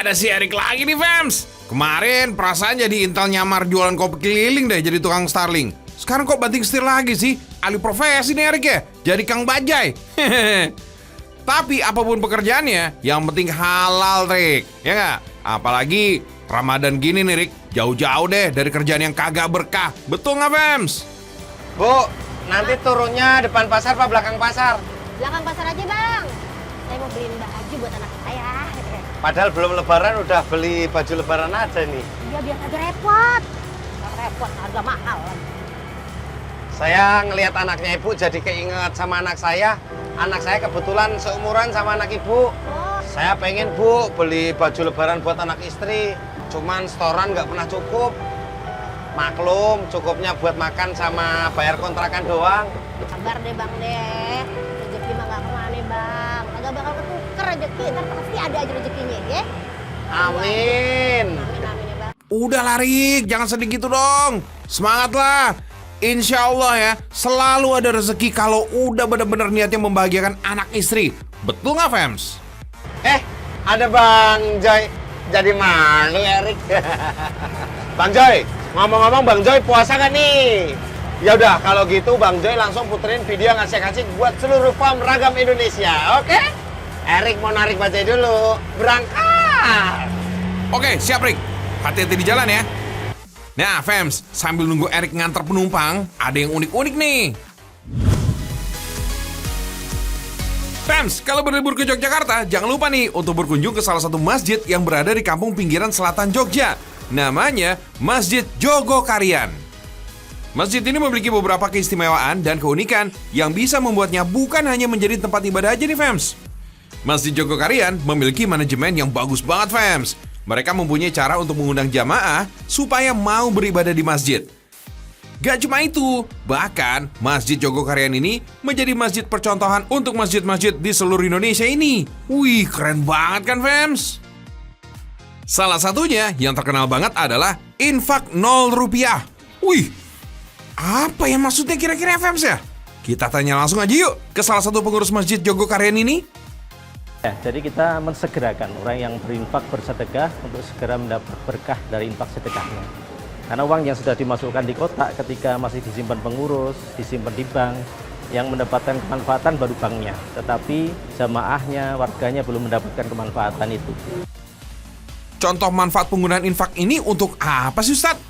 Ada si Erik lagi nih, Fems. Kemarin perasaan jadi Intel nyamar jualan kopi keliling deh jadi tukang Starling. Sekarang kok banting setir lagi sih? Alih profesi nih Erik ya, jadi Kang Bajai. Tapi apapun pekerjaannya, yang penting halal, Rik. Ya nggak? Apalagi Ramadan gini nih, Rik. Jauh-jauh deh dari kerjaan yang kagak berkah. Betul nggak, Fems? Bu, nanti turunnya depan pasar apa belakang pasar? Belakang pasar aja, Bang. Saya mau beliin baju buat anak saya. Padahal belum lebaran udah beli baju lebaran aja nih. Iya, biar kagak repot. Kagak repot, harga mahal. Saya ngelihat anaknya ibu jadi keinget sama anak saya. Anak saya kebetulan seumuran sama anak ibu. Oh, Saya pengen bu beli baju lebaran buat anak istri. Cuman setoran nggak pernah cukup. Maklum, cukupnya buat makan sama bayar kontrakan doang. sabar deh, Bang deh. Rezeki mah gak kemana, Bang. Kagak bakal ketuker rezeki, ntar pasti ada aja rezekinya, ya. Amin. Amin, amin ya, Bang. Udah lah, Rik. Jangan sedih gitu dong. Semangatlah. Insya Allah ya, selalu ada rezeki kalau udah bener-bener niatnya membahagiakan anak istri. Betul nggak, Fems? Ada Bang Joy. Jadi malu Erik. Bang Joy, ngomong-ngomong Bang Joy puasa kan nih? Ya udah kalau gitu Bang Joy langsung puterin video ngasih-ngasih buat seluruh fam ragam Indonesia, oke? Erik mau narik bajai dulu. Berangkat. Oke, siap, Rik. Hati-hati di jalan ya. Nah, Fems, sambil nunggu Erik nganter penumpang, ada yang unik-unik nih. Fems, kalau berlibur ke Yogyakarta, jangan lupa nih untuk berkunjung ke salah satu masjid yang berada di kampung pinggiran selatan Jogja. Namanya Masjid Jogokarian. Masjid ini memiliki beberapa keistimewaan dan keunikan yang bisa membuatnya bukan hanya menjadi tempat ibadah aja nih, Fems. Masjid Jogokarian memiliki manajemen yang bagus banget, Fems. Mereka mempunyai cara untuk mengundang jamaah supaya mau beribadah di masjid. Gak cuma itu, bahkan Masjid Jogokarian ini menjadi masjid percontohan untuk masjid-masjid di seluruh Indonesia ini. Wih, keren banget kan, Fems? Salah satunya yang terkenal banget adalah infak 0 rupiah. Wih, apa yang maksudnya kira-kira, Fems ya? Kita tanya langsung aja yuk ke salah satu pengurus Masjid Jogokarian ini. Ya, jadi kita mensegerakan orang yang berinfak bersedekah untuk segera mendapat berkah dari infak sedekahnya. Karena uang yang sudah dimasukkan di kotak ketika masih disimpan pengurus, disimpan di bank, yang mendapatkan kemanfaatan baru banknya. Tetapi jamaahnya, warganya belum mendapatkan kemanfaatan itu. Contoh manfaat penggunaan infak ini untuk apa sih, Ustadz?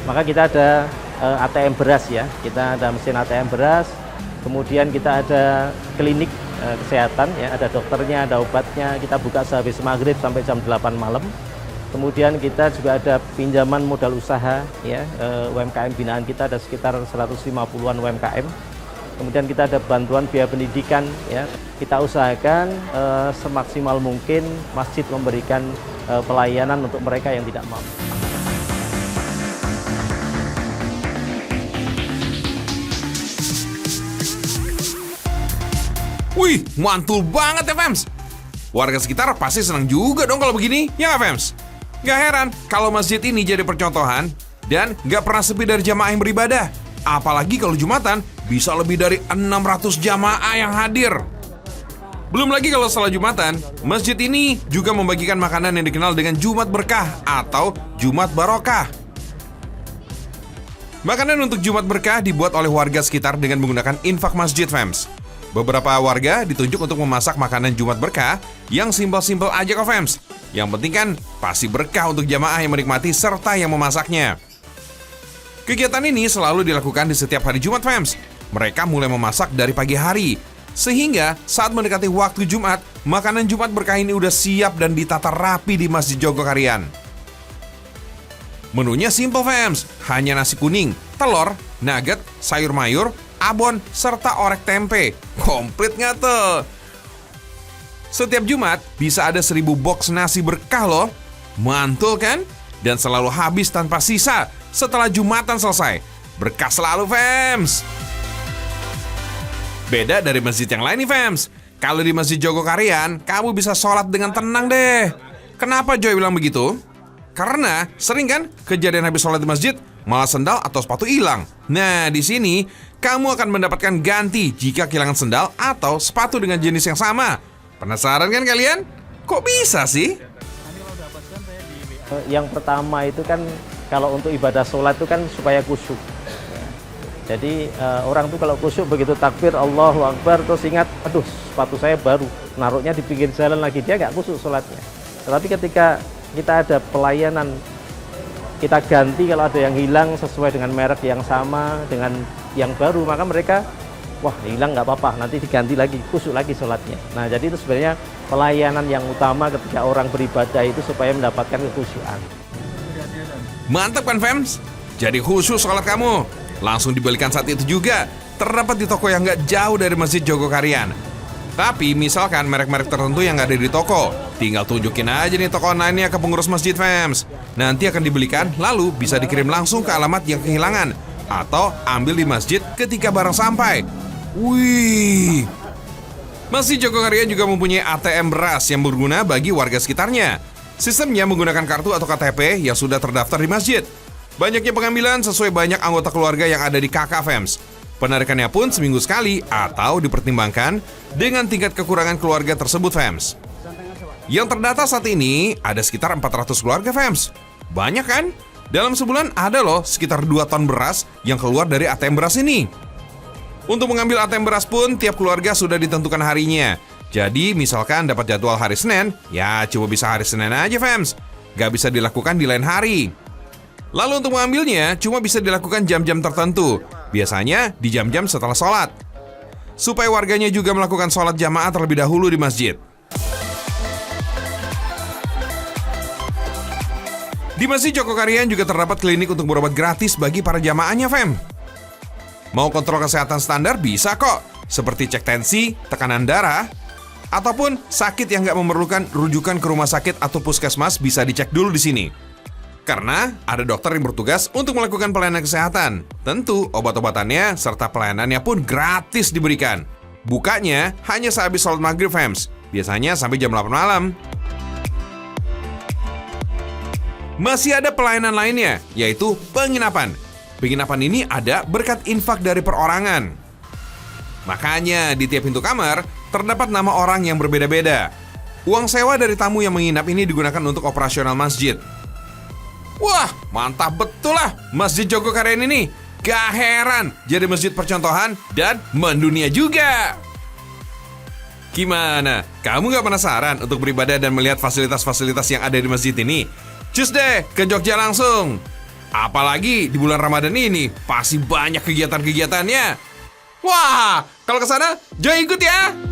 Maka kita ada ATM beras ya, kita ada mesin ATM beras, kemudian kita ada klinik kesehatan ya, ada dokternya, ada obatnya, kita buka sehabis maghrib sampai jam 8 malam. Kemudian kita juga ada pinjaman modal usaha ya, UMKM binaan kita ada sekitar 150-an UMKM. Kemudian kita ada bantuan biaya pendidikan ya. Kita usahakan semaksimal mungkin masjid memberikan pelayanan untuk mereka yang tidak mampu. Wih, mantul banget ya, Fems. Warga sekitar pasti senang juga dong kalau begini, ya nggak, Fems? Gak heran kalau masjid ini jadi percontohan dan gak pernah sepi dari jamaah yang beribadah. Apalagi kalau Jumatan bisa lebih dari 600 jamaah yang hadir. Belum lagi kalau setelah Jumatan, masjid ini juga membagikan makanan yang dikenal dengan Jumat Berkah atau Jumat Barokah. Makanan untuk Jumat Berkah dibuat oleh warga sekitar dengan menggunakan infak masjid, Fems. Beberapa warga ditunjuk untuk memasak makanan Jumat Berkah yang simpel-simpel aja kok, Fems. Yang penting kan pasti berkah untuk jamaah yang menikmati serta yang memasaknya. Kegiatan ini selalu dilakukan di setiap hari Jumat, Fems. Mereka mulai memasak dari pagi hari, sehingga saat mendekati waktu Jumat, makanan Jumat Berkah ini udah siap dan ditata rapi di Masjid Jogokarian. Menunya simple, Fems. Hanya nasi kuning, telur, nugget, sayur mayur, abon, serta orek tempe. Komplit nggak tuh? Setiap Jumat bisa ada 1000 box nasi berkah loh. Mantul kan? Dan selalu habis tanpa sisa setelah Jumatan selesai. Berkah selalu, Fems. Beda dari masjid yang lain nih, Fems. Kalau di Masjid Jogokarian, kamu bisa sholat dengan tenang deh. Kenapa Joy bilang begitu? Karena sering kan kejadian habis sholat di masjid malah sendal atau sepatu hilang. Nah, di sini kamu akan mendapatkan ganti jika kehilangan sendal atau sepatu dengan jenis yang sama. Penasaran kan kalian? Kok bisa sih? Yang pertama itu kan kalau untuk ibadah sholat itu kan supaya khusyuk. Jadi orang tuh kalau khusyuk begitu takbir Allahu Akbar terus ingat, aduh sepatu saya baru, naruhnya di pinggir jalan lagi, dia nggak khusyuk sholatnya. Tetapi ketika kita ada pelayanan, kita ganti kalau ada yang hilang sesuai dengan merek yang sama dengan yang baru, maka mereka wah hilang nggak apa-apa, nanti diganti lagi, khusyuk lagi sholatnya. Nah jadi itu sebenarnya pelayanan yang utama ketika orang beribadah itu supaya mendapatkan kekhusyuan. Mantap kan Fems? Jadi khusyuk sholat kamu. Langsung dibelikan saat itu juga. Terdapat di toko yang nggak jauh dari Masjid Jogokarian. Tapi misalkan merek-merek tertentu yang nggak ada di toko, tinggal tunjukin aja nih toko online-nya ke pengurus masjid Fems. Nanti akan dibelikan, lalu bisa dikirim langsung ke alamat yang kehilangan. Atau ambil di masjid ketika barang sampai. Wih. Masjid Jogokarian juga mempunyai ATM beras yang berguna bagi warga sekitarnya. Sistemnya menggunakan kartu atau KTP yang sudah terdaftar di masjid. Banyaknya pengambilan sesuai banyak anggota keluarga yang ada di KK Fems. Penarikannya pun seminggu sekali atau dipertimbangkan dengan tingkat kekurangan keluarga tersebut Fems. Yang terdata saat ini ada sekitar 400 keluarga Fems. Banyak kan? Dalam sebulan ada loh sekitar 2 ton beras yang keluar dari ATM beras ini. Untuk mengambil ATM beras pun tiap keluarga sudah ditentukan harinya. Jadi misalkan dapat jadwal hari Senin, ya coba bisa hari Senin aja Fems. Gak bisa dilakukan di lain hari. Lalu untuk mengambilnya cuma bisa dilakukan jam-jam tertentu. Biasanya di jam-jam setelah sholat. Supaya warganya juga melakukan sholat jamaah terlebih dahulu di masjid. Di Masjid Jogokarian juga terdapat klinik untuk berobat gratis bagi para jamaahnya Fem. Mau kontrol kesehatan standar bisa kok. Seperti cek tensi, tekanan darah, ataupun sakit yang nggak memerlukan rujukan ke rumah sakit atau puskesmas bisa dicek dulu di sini. Karena ada dokter yang bertugas untuk melakukan pelayanan kesehatan. Tentu obat-obatannya serta pelayanannya pun gratis diberikan. Bukanya hanya sehabis sholat maghrib Fems. Biasanya sampai jam 8 malam. Masih ada pelayanan lainnya, yaitu penginapan. Penginapan ini ada berkat infak dari perorangan. Makanya di tiap pintu kamar terdapat nama orang yang berbeda-beda. Uang sewa dari tamu yang menginap ini digunakan untuk operasional masjid. Wah, mantap betul lah Masjid Jogokarian ini. Gak heran jadi masjid percontohan dan mendunia juga. Gimana? Kamu gak penasaran untuk beribadah dan melihat fasilitas-fasilitas yang ada di masjid ini? Cus deh ke Jogja langsung. Apalagi di bulan Ramadan ini pasti banyak kegiatan-kegiatannya. Wah, kalau ke sana jangan ikut ya.